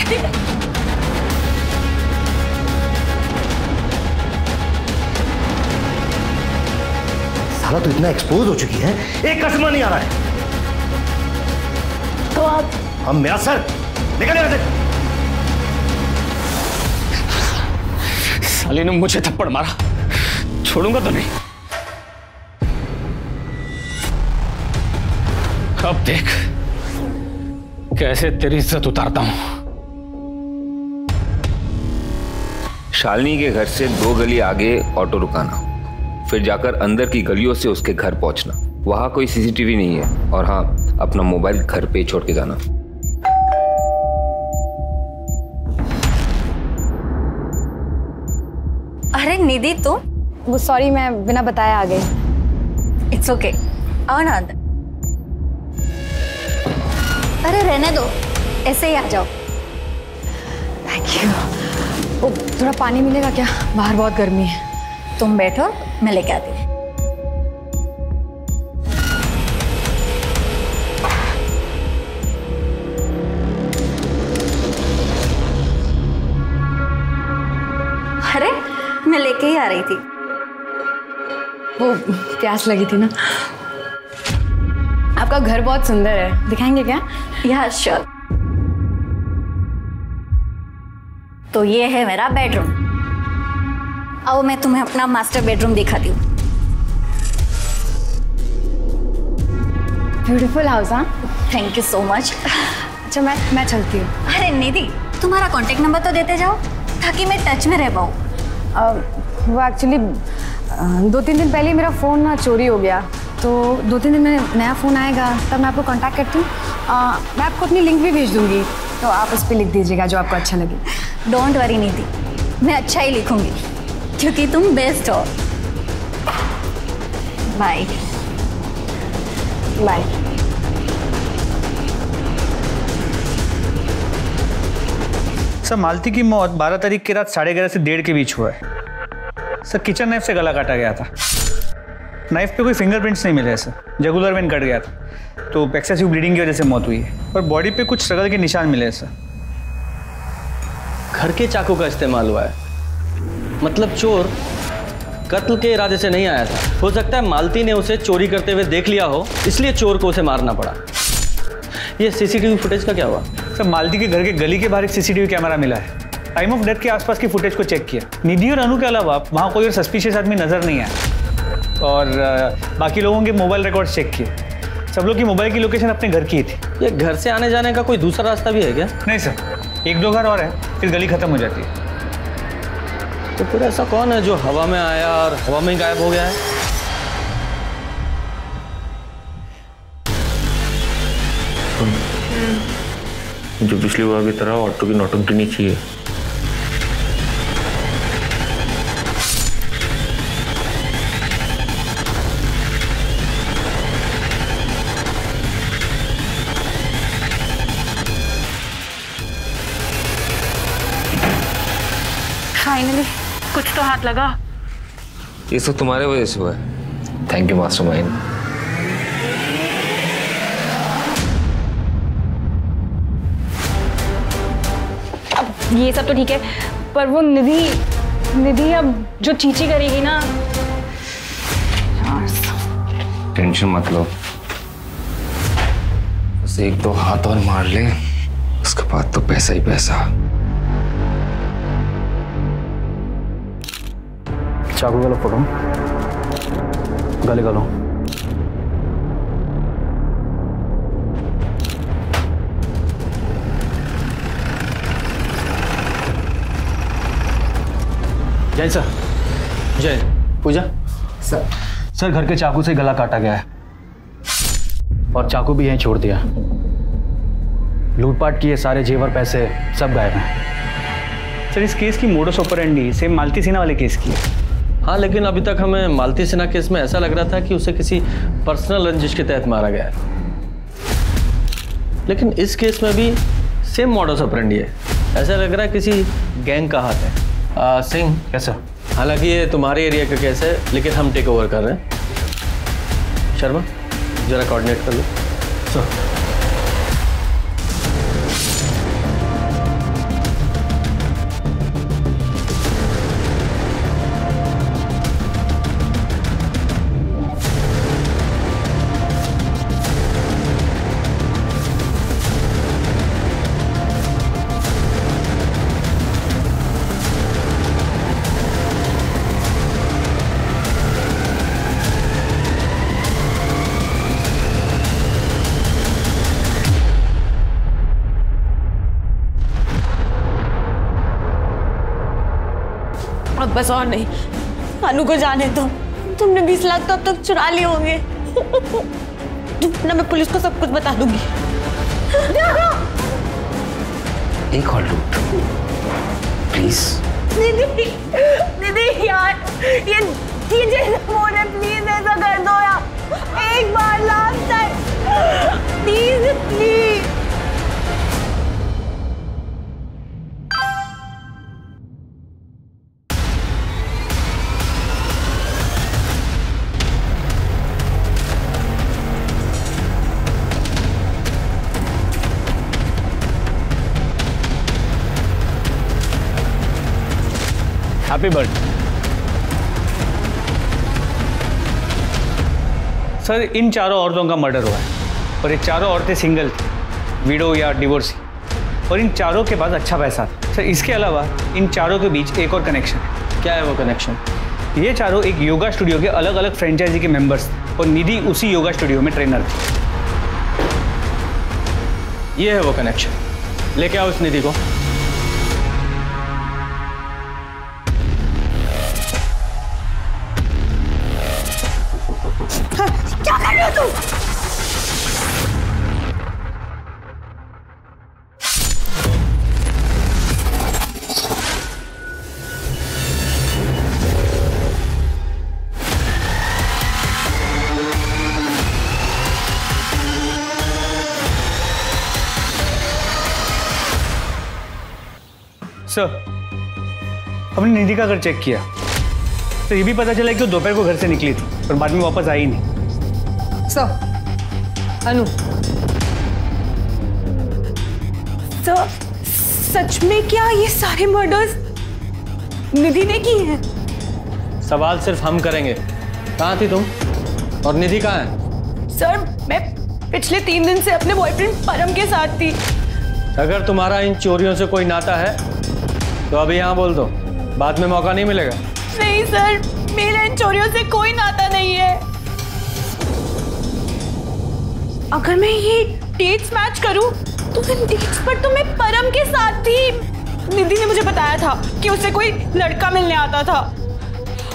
साला तो इतना एक्सपोज हो चुकी है, एक कस्टमर नहीं आ रहा है। तो आप हम मेरा सर निकल यहाँ से। साली ने मुझे थप्पड़ मारा, छोड़ूंगा तो नहीं। अब देख कैसे तेरी इज्जत उतारता हूं। शालिनी के घर से 2 गली आगे ऑटो रुकाना, फिर जाकर अंदर की गलियों से उसके घर पहुंचना। वहां कोई सीसीटीवी नहीं है, और हाँ, अपना मोबाइल घर पे ही छोड़ के जाना। अरे निधि तुम? वो सॉरी, मैं बिना बताया आ गई। इट्स ओके, आओ ना अंदर। अरे रहने दो, ऐसे ही आ जाओ। Thank you. ओ, थोड़ा पानी मिलेगा क्या? बाहर बहुत गर्मी है। तुम बैठो, मैं लेके आती हूँ। अरे मैं लेके ही आ रही थी। वो प्यास लगी थी ना। आपका घर बहुत सुंदर है, दिखाएंगे क्या? या श्योर। तो ये है मेरा बेडरूम। आओ मैं तुम्हें अपना मास्टर बेडरूम दिखाती हूँ। Beautiful house. हाँ, थैंक यू सो मच। अच्छा मैं चलती हूँ। अरे निधि, तुम्हारा कांटेक्ट नंबर तो देते जाओ ताकि मैं टच में रह पाऊँ। वो एक्चुअली 2-3 दिन पहले मेरा फ़ोन ना चोरी हो गया, तो 2-3 दिन में नया फ़ोन आएगा, तब मैं आपको कांटेक्ट करती हूँ। मैं आपको अपनी लिंक भी भेज दूँगी, तो आप उस पर लिख दीजिएगा जो आपको अच्छा लगे। डोंट वरी निधि, मैं अच्छा ही लिखूंगी क्योंकि तुम बेस्ट हो। Bye bye. सर, मालती की मौत 12 तारीख की रात 11:30 से 1:30 के बीच हुआ है। सर, किचन नाइफ से गला काटा गया था। नाइफ पे कोई फिंगरप्रिंट्स नहीं मिले सर, जुगुलर वेन कट गया था, तो एक्सेसिव ब्लीडिंग की वजह से मौत हुई है। और बॉडी पे कुछ स्ट्रगल के निशान मिले सर। घर के चाकू का इस्तेमाल हुआ है, मतलब चोर कत्ल के इरादे से नहीं आया था। हो सकता है मालती ने उसे चोरी करते हुए देख लिया हो, इसलिए चोर को उसे मारना पड़ा। ये सीसीटीवी फुटेज का क्या हुआ? सर, मालती के घर के गली के बाहर एक सीसीटीवी कैमरा मिला है। टाइम ऑफ डेथ के आसपास की फुटेज को चेक किया। निधि और अनु के अलावा वहाँ कोई और सस्पिशियस आदमी नजर नहीं आया। और बाकी लोगों के मोबाइल रिकॉर्ड्स चेक किए। सब लोग की मोबाइल की लोकेशन अपने घर की थी। ये घर से आने जाने का कोई दूसरा रास्ता भी है क्या? नहीं सर, 1-2 घर और है, फिर गली खत्म हो जाती है। तो फिर ऐसा कौन है जो हवा में आया और हवा में ही गायब हो गया है? जो पिछली बार की तरह ऑटो की नौटंकी नहीं चाहिए। फाइनली कुछ तो हाथ लगा। ये सब तुम्हारे वजह से हुआ है। Thank you mastermind. अब ये सब तो ठीक है, पर वो निधि अब जो चीची करेगी ना। टेंशन मत लो, बस 1-2 हाथ और मार ले, उसके बाद तो पैसा ही पैसा। चाकू वाला फोटो गले का लो। जय सर। जय। पूजा सर, घर के चाकू से गला काटा गया है और चाकू भी यहीं छोड़ दिया। लूटपाट किए, सारे जेवर पैसे सब गायब हैं। सर, इस केस की मोडस ऑपरेंडी सेम मालती सिन्हा वाले केस की है। हाँ, लेकिन अभी तक हमें मालती सिन्हा केस में ऐसा लग रहा था कि उसे किसी पर्सनल रंजिश के तहत मारा गया है, लेकिन इस केस में भी सेम मॉडस ऑपरेंडी है। ऐसा लग रहा है किसी गैंग का हाथ है। सिंह, कैसा? हालांकि ये तुम्हारे एरिया का केस है, लेकिन हम टेक ओवर कर रहे हैं। शर्मा, जरा कोऑर्डिनेट कर लो। सर। बस और नहीं, अनु को जाने दो। तुमने 20 लाख तो अब तक चुरा लिए होंगे ना, मैं पुलिस को सब कुछ बता दूंगी। एक और लूट प्लीज। दीदी दीदी यार, ये जैसा फोन है, प्लीज ऐसा कर दो यार, एक बार last time, please please. Happy birthday sir. इन चारों औरतों का मर्डर हुआ है और ये चारों औरतें सिंगल थी, विडो या डिवोर्सी, और इन चारों के पास अच्छा पैसा था सर। इसके अलावा इन चारों के बीच एक और कनेक्शन है। क्या है वो कनेक्शन? ये चारों एक योगा स्टूडियो के अलग अलग फ्रेंचाइजी के मेंबर्स थे और निधि उसी योगा स्टूडियो में ट्रेनर थी। ये है वो कनेक्शन। लेके आओ इस निधि को। क्या कर रहे हो तुम? सर, हमने निधि का घर चेक किया तो ये भी पता चला कि वो दोपहर को घर से निकली थी और बाद में वापस आई नहीं। सर, अनु, सर सच में क्या ये सारे मर्डर्स निधि ने की हैं? सवाल सिर्फ हम करेंगे। कहाँ थी तुम और निधि कहाँ है? सर मैं पिछले 3 दिन से अपने बॉयफ्रेंड परम के साथ थी। अगर तुम्हारा इन चोरियों से कोई नाता है तो अभी यहाँ बोल दो, बाद में मौका नहीं मिलेगा। नहीं सर, मेरा इन चोरियों से कोई नाता नहीं है। अगर मैं ये डेट्स मैच करूं तो इन डेट्स पर तो मैं परम के साथ थी। निधि ने मुझे बताया था कि उसे कोई लड़का मिलने आता था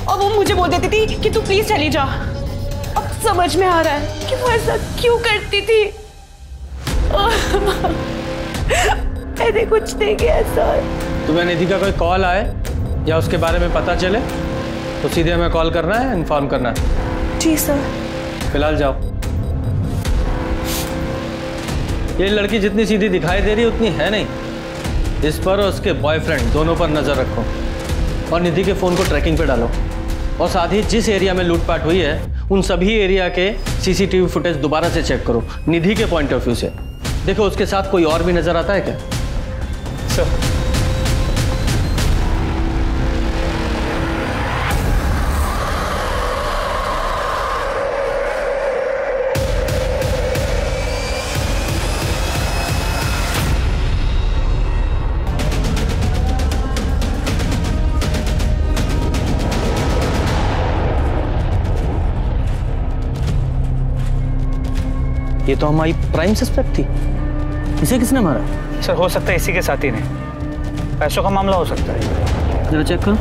और वो मुझे बोल देती थी कि तू प्लीज चली जा। अब समझ में आ रहा है कि वो ऐसा क्यों करती थी। मैंने कुछ नहीं किया सर। तुम्हें निधि का कोई कॉल आए या उसके बारे में पता चले तो सीधे हमें कॉल करना है, इन्फॉर्म करना है। जी सर। फिलहाल जाओ। ये लड़की जितनी सीधी दिखाई दे रही है उतनी है नहीं। इस पर और उसके बॉयफ्रेंड दोनों पर नजर रखो और निधि के फोन को ट्रैकिंग पे डालो और साथ ही जिस एरिया में लूटपाट हुई है उन सभी एरिया के सीसीटीवी फुटेज दोबारा से चेक करो निधि के पॉइंट ऑफ व्यू से। देखो उसके साथ कोई और भी नजर आता है क्या? सर, ये तो हमारी प्राइम सस्पेक्ट थी। इसे किसने मारा? सर हो सकता है इसी के साथ ही नहीं, पैसों का मामला हो सकता है। जरा चेक करो।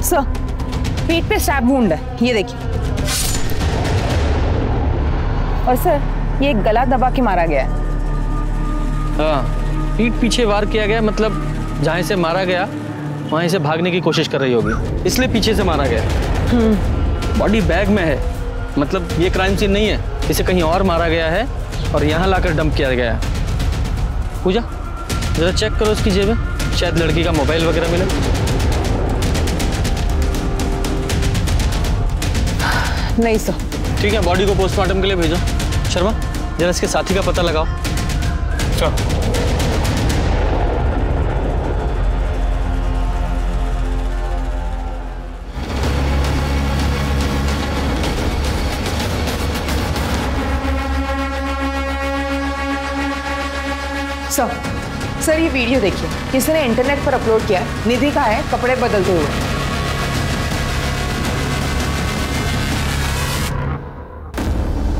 सर, पीठ पे स्टैब वुंड है, ये देखिए। और सर ये गला दबा के मारा गया है। हाँ, पीठ पीछे वार किया गया, मतलब जहाँ से मारा गया वहीं से भागने की कोशिश कर रही होगी, इसलिए पीछे से मारा गया। बॉडी बैग में है, मतलब ये क्राइम सीन नहीं है, इसे कहीं और मारा गया है और यहाँ लाकर डंप किया गया है। पूजा जरा चेक करो उसकी जेब में, शायद लड़की का मोबाइल वगैरह मिले। नहीं सर। ठीक है, बॉडी को पोस्टमार्टम के लिए भेजो। शर्मा जरा इसके साथी का पता लगाओ। चलो। सर ये वीडियो देखिए, किसी ने इंटरनेट पर अपलोड किया है। निधि का है कपड़े बदलते हुए।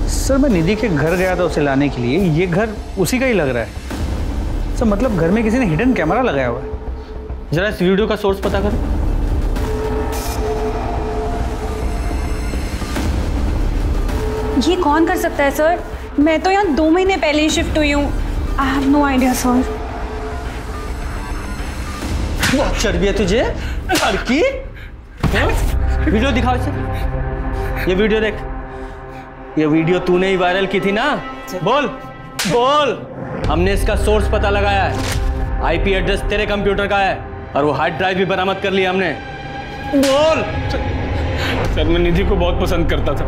सर सर मैं निधि के घर गया था उसे लाने के लिए, ये घर उसी का ही लग रहा है सर। मतलब घर में किसी ने हिडन कैमरा लगाया हुआ है। जरा इस वीडियो का सोर्स पता कर। ये कौन कर सकता है सर? मैं तो यहाँ 2 महीने पहले ही शिफ्ट हुई हूँ। I have no idea sir. चढ़ गया तुझे लड़की? वीडियो दिखाओ इसे। ये वीडियो देख, ये वीडियो तूने ही वायरल की थी ना? बोल बोल। हमने इसका सोर्स पता लगाया है, आईपी एड्रेस तेरे कंप्यूटर का है और वो हार्ड ड्राइव भी बरामद कर लिया हमने। बोल। सर मैं निधि को बहुत पसंद करता था,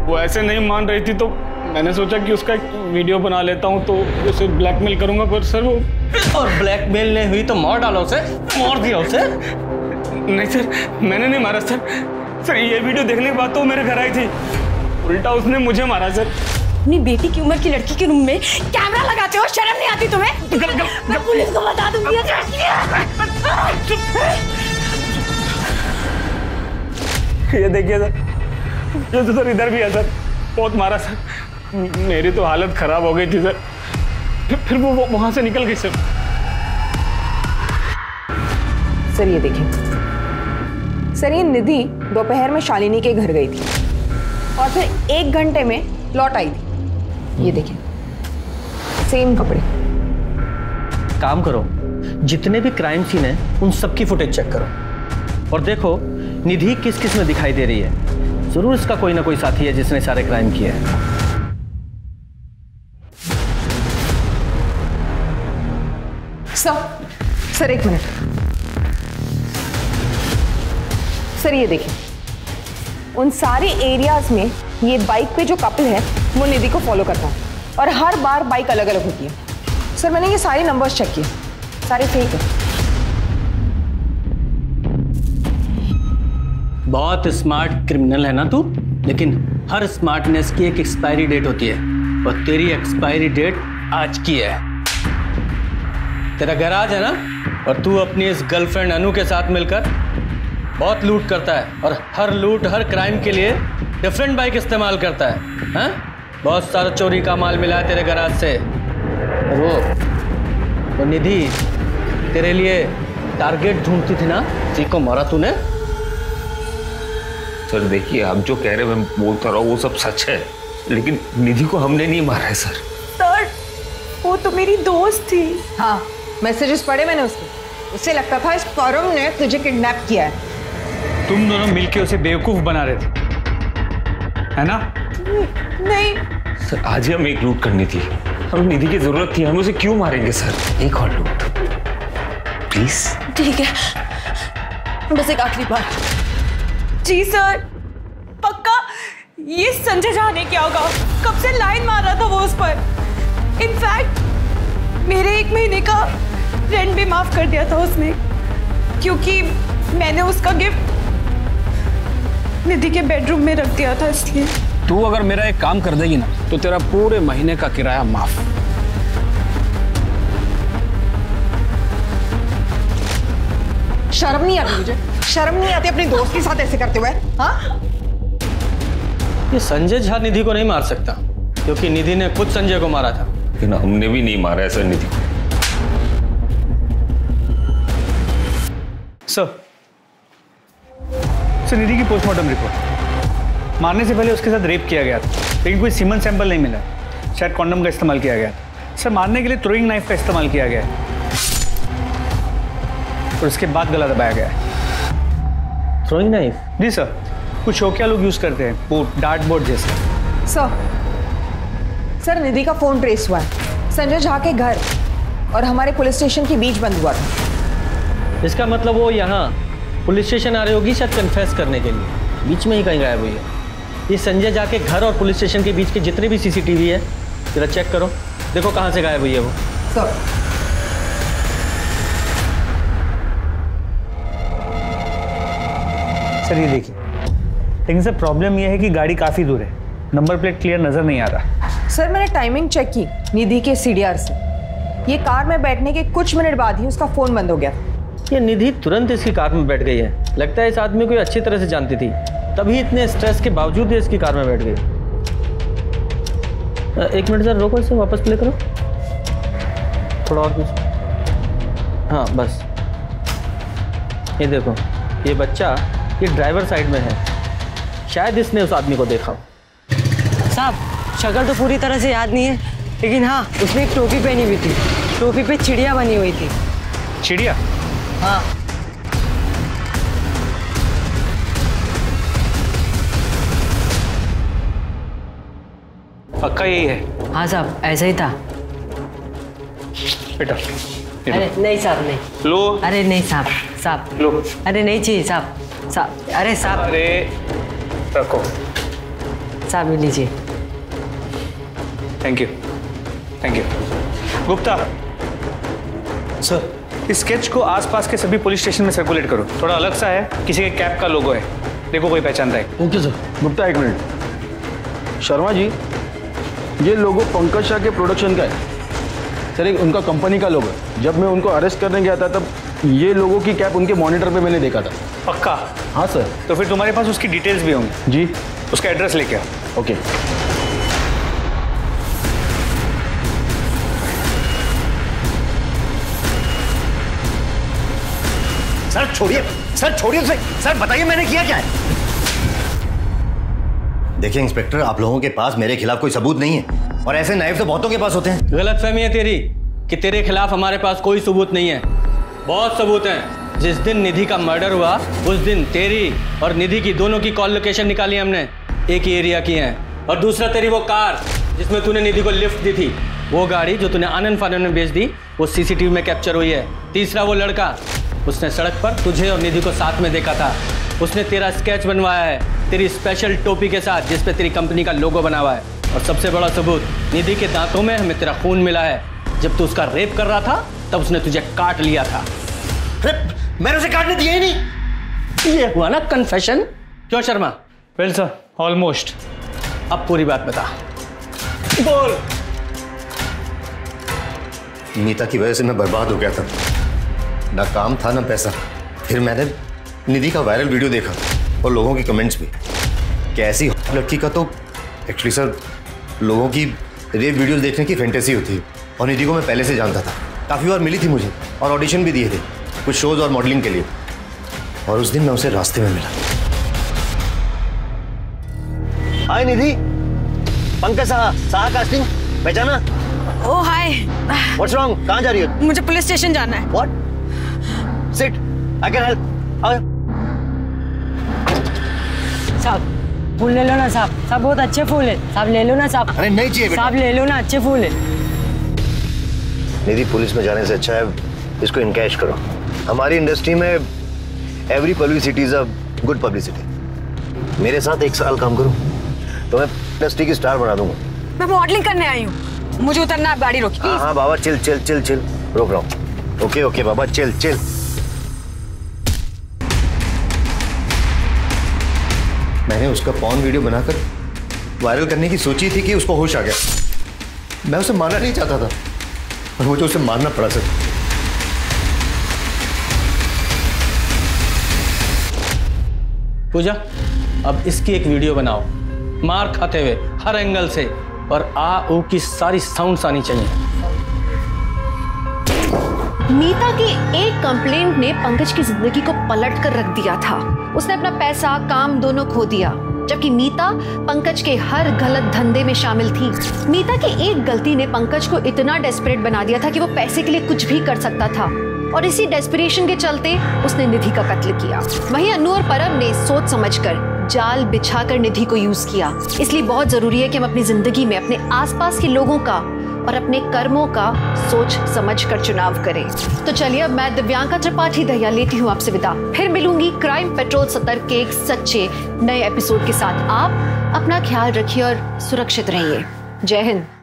वो ऐसे नहीं मान रही थी तो मैंने सोचा कि उसका एक वीडियो बना लेता हूँ तो उसे ब्लैकमेल करूंगा। पर सर वो और ब्लैकमेल नहीं हुई तो मार डालो उसे, मार दिया उसे। नहीं सर मैंने नहीं मारा सर। सर ये वीडियो देखने के बाद तो मेरे घर आई थी, उल्टा उसने मुझे मारा सर। अपनी बेटी की उम्र की लड़की के रूम में कैमरा लगाते हो, शर्म नहीं आती तुम्हें? मैं पुलिस को बता दूंगी। ये देखिए सर, ये तो सर इधर भी है सर, बहुत मारा सर। मेरी तो हालत खराब हो गई थी सर, फिर वो वहां से निकल गई सर। सर ये देखिए सर, ये निधि दोपहर में शालिनी के घर गई थी और फिर 1 घंटे में लौट आई थी। ये देखिए सेम कपड़े। काम करो, जितने भी क्राइम सीन है उन सबकी फुटेज चेक करो और देखो निधि किस किस में दिखाई दे रही है। जरूर इसका कोई ना कोई साथी है जिसने सारे क्राइम किए हैं। Sir 1 minute. सर ये देखिए, उन सारे एरियाज में ये बाइक पे जो कपल है वो निधि को फॉलो करता है और हर बार बाइक अलग अलग होती है। सर मैंने ये सारे नंबर्स चेक किए, सारे फेक है। बहुत स्मार्ट क्रिमिनल है ना तू, लेकिन हर स्मार्टनेस की एक एक्सपायरी डेट होती है और तेरी एक्सपायरी डेट आज की है। तेरा गैराज है ना, और तू अपनी इस गर्लफ्रेंड अनु के साथ मिलकर बहुत लूट करता है और हर लूट हर क्राइम के लिए डिफरेंट बाइक इस्तेमाल करता है। हाँ, बहुत सारा चोरी का माल मिला है तेरे गैराज से। वो निधि तेरे लिए टारगेट ढूंढती थी ना, उसी को मारा तूने। सर देखिए, आप जो कह रहे हैं मैं बोलता रहा हूँ वो सब सच है, लेकिन निधि को हमने नहीं मारा है सर। सर वो तो मेरी दोस्त थी। हाँ, मैसेजेस पढ़े मैंने उसके। उसे लगता था इस परम ने तुझे किडनैप किया है। तुम दोनों मिलके उसे बेवकूफ बना रहे थे, है ना? नहीं सर, आज ही हमें एक लूट करनी थी, हमें निधि की जरूरत थी, हम उसे क्यों मारेंगे सर? एक और लूट प्लीज। ठीक है, बस एक आखिरी बार। जी सर, पक्का ये संजय झा ने क्या होगा? कब से लाइन मार रहा था वो उस पर। इनफैक्ट मेरे 1 महीने का रेंट भी माफ कर दिया था उसने, क्योंकि मैंने उसका गिफ्ट निधि के बेडरूम में रख दिया था, इसलिए। तू अगर मेरा एक काम कर देगी ना तो तेरा पूरे महीने का किराया माफ। शर्म नहीं आती तुझे? शर्म नहीं आती अपने दोस्त के साथ ऐसे करते हुए? हाँ, ये संजय झा निधि को नहीं मार सकता क्योंकि निधि ने खुद संजय को मारा था। लेकिन हमने भी नहीं मारा है सर निधि को। सर निधि की पोस्टमार्टम रिपोर्ट। मारने से पहले उसके साथ रेप किया गया था, लेकिन कोई सीमन सैंपल नहीं मिला। शायद कॉन्डम का इस्तेमाल किया गया था। सर मारने के लिए थ्रोइंग नाइफ का इस्तेमाल किया गया है और उसके बाद गला दबाया गया है। Throwing knife? जी सर, कुछ शौकिया लोग यूज करते हैं, वो डार्ट बोर्ड जैसे। सर निधि का फोन ट्रेस हुआ है। संजय झा के घर और हमारे पुलिस स्टेशन के बीच बंद हुआ था। इसका मतलब वो यहाँ पुलिस स्टेशन आ रही होगी शायद कन्फेस करने के लिए, बीच में ही कहीं गायब हुई है। ये संजय झा के घर और पुलिस स्टेशन के बीच के जितने भी सीसीटीवी है जरा चेक करो, देखो कहाँ से गायब हुई है वो। सर ये देखिए, लेकिन सर प्रॉब्लम ये है कि गाड़ी काफ़ी दूर है, नंबर प्लेट क्लियर नज़र नहीं आ रहा। सर मैंने टाइमिंग चेक की निधि के सीडीआर से, ये कार में बैठने के कुछ मिनट बाद ही उसका फ़ोन बंद हो गया। ये निधि तुरंत इसकी कार में बैठ गई है, लगता है इस आदमी को अच्छी तरह से जानती थी, तभी इतने स्ट्रेस के बावजूद इसकी कार में बैठ गई। एक मिनट सर, रोको इसे, वापस प्ले करो थोड़ा और कुछ। हाँ बस, ये देखो, ये बच्चा ये ड्राइवर साइड में है, शायद इसने उस आदमी को देखा। साहब शक्ल तो पूरी तरह से याद नहीं है, लेकिन हाँ उसने एक टोपी पहनी हुई थी, टोपी पे चिड़िया बनी हुई थी। चिड़िया? हाँ। पक्का यही है? हाँ साहब ऐसा ही था। बेटा अरे नहीं साहब नहीं। लो। अरे नहीं साहब, साहब लो। अरे नहीं चाहिए साहब, साहब अरे साहब। अरे रखो साहब ले लीजिए। Thank you, thank you. Gupta sir, इस स्केच को आसपास के सभी पुलिस स्टेशन में सर्कुलेट करो। थोड़ा अलग सा है, किसी के कैप का लोगो है, देखो कोई पहचानता है। Okay sir. गुप्ता एक मिनट। शर्मा जी, ये लोगो पंकज शाह के प्रोडक्शन का है सर, एक उनका कंपनी का लोगो है। जब मैं उनको अरेस्ट करने गया था तब ये लोगों की कैप उनके मॉनिटर पे मैंने देखा था। पक्का? हाँ सर। तो फिर तुम्हारे पास उसकी डिटेल्स भी होंगी? जी। उसका एड्रेस लेके आओ। ओके। सर छोड़िए, सर छोड़िए उसे। सर बताइए मैंने किया क्या है? देखिए इंस्पेक्टर, आप लोगों के पास मेरे खिलाफ कोई सबूत नहीं है, और ऐसे नाइफ तो बहुतों के पास होते हैं। गलतफहमी है तेरी कि तेरे खिलाफ हमारे पास कोई सबूत नहीं है। बहुत सबूत हैं। जिस दिन निधि का मर्डर हुआ उस दिन तेरी और निधि की दोनों की कॉल लोकेशन निकाली हमने, एक ही एरिया की हैं। और दूसरा तेरी वो कार जिसमें तूने निधि को लिफ्ट दी थी, वो गाड़ी जो तूने आनंद फानन में बेच दी, वो सीसीटीवी में कैप्चर हुई है। तीसरा वो लड़का, उसने सड़क पर तुझे और निधि को साथ में देखा था, उसने तेरा स्केच बनवाया है तेरी स्पेशल टोपी के साथ जिस पे तेरी कंपनी का लोगो बना हुआ है। और सबसे बड़ा सबूत, निधि के दांतों में हमें तेरा खून मिला है। जब तू उसका रेप कर रहा था तब उसने तुझे काट लिया था। मैंने उसे काटने दिया ही नहीं। ये हुआ ना कन्फेशन? क्यों शर्मा? Well sir, almost. अब पूरी बात बता। बोल। नीता की वजह से मैं बर्बाद हो गया था, ना काम था ना पैसा। फिर मैंने निधि का वायरल वीडियो देखा और लोगों की कमेंट्स भी। कैसी लड़की का तो एक्चुअली सर लोगों की रेप वीडियोस देखने की फैंटेसी होती है, और निधि को मैं पहले से जानता था। काफ़ी बार मिली थी मुझे और ऑडिशन भी दिए थे कुछ शोज और मॉडलिंग के लिए, और उस दिन मैं उसे रास्ते में मिला। हाय निधि, पंकज साहा कास्टिंग, पहचाना? Oh hi. What's wrong? कहाँ जा रही हो? मुझे पुलिस स्टेशन जाना है। What? Sit, I can help. साहब फूल ले लो ना साहब, साहब बहुत अच्छे फूल है साहब, ले लो ना साहब। अरे नहीं चाहिए बेटा। साहब ले लो ना, अच्छे फूल है। निधि पुलिस में जाने से अच्छा है इसको इनकैश करो। हमारी इंडस्ट्री में every publicity is a good publicity. मेरे साथ 1 साल काम करो तो मैं इंडस्ट्री की स्टार बना दूंगा। मैं मॉडलिंग करने आई हूँ, मुझे उतरना, आप गाड़ी रोकी। हाँ बाबा, चिल चिल चिल चिल, रोक रहा हूँ। ओके ओके बाबा, चिल चिल। मैंने उसका पॉर्न वीडियो बनाकर वायरल करने की सोची थी कि उसको होश आ गया। मैं उसे मारना नहीं चाहता था और मुझे उसे मारना पड़ा सर। पूजा, अब इसकी एक वीडियो बनाओ मार खाते हुए हर एंगल से, और आ ऊ की सारी साउंड्स आनी चाहिए। नीता की एक कंप्लेंट ने पंकज की जिंदगी को पलट कर रख दिया था। उसने अपना पैसा, काम दोनों खो दिया, जबकि नीता पंकज के हर गलत धंधे में शामिल थी। नीता की एक गलती ने पंकज को इतना डेस्परेट बना दिया था कि वो पैसे के लिए कुछ भी कर सकता था, और इसी डेस्परेशन के चलते उसने निधि का कत्ल किया। वहीं अनु और परम ने सोच समझकर जाल बिछाकर निधि को यूज किया। इसलिए बहुत जरूरी है कि हम अपनी जिंदगी में अपने आसपास के लोगों का और अपने कर्मों का सोच समझ कर चुनाव करें। तो चलिए, अब मैं दिव्यांका त्रिपाठी दहिया लेती हूँ आपसे विदा। फिर मिलूंगी क्राइम पेट्रोल सतर्क के एक सच्चे नए एपिसोड के साथ। आप अपना ख्याल रखिए और सुरक्षित रहिए। जय हिंद।